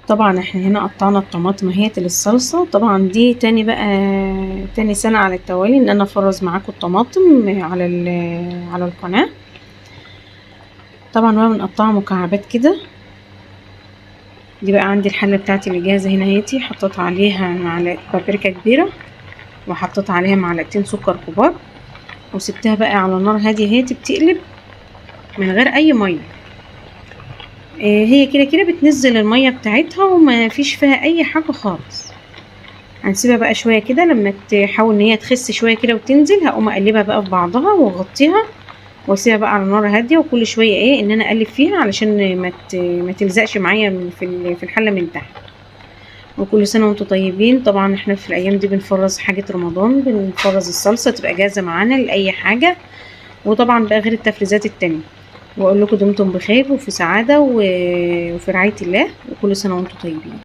طبعا احنا هنا قطعنا الطماطم اهيت للصلصة. طبعا دي تاني سنة على التوالي ان انا افرز معاكم الطماطم على القناة. طبعا بقى بنقطعها مكعبات كده. دي بقى عندي الحلة بتاعتي اللي جاهزة هنا اهيتي، حطيت عليها معلقة بابريكا كبيرة، وحطيت عليها معلقتين سكر كبار، وسبتها بقى على نار هادية اهيتي بتقلب من غير اي مية. هي كده كده بتنزل المية بتاعتها وما فيش فيها اي حاجة خالص. هنسيبها بقى شوية كده لما تحاول ان هي تخس شوية كده وتنزل، هقوم اقلبها بقى في بعضها واغطيها واسيبها بقى على نار هادية، وكل شوية ان انا اقلب فيها علشان ما تلزقش معايا في الحلة من تحت. وكل سنة وانتم طيبين. طبعا احنا في الايام دي بنفرز حاجة رمضان، بنفرز الصلصة تبقى جاهزة معانا لأي حاجة، وطبعا بقى غير التفريزات التانية. واقول لكم دمتم بخير وفي سعادة وفي رعاية الله، وكل سنة وانتم طيبين.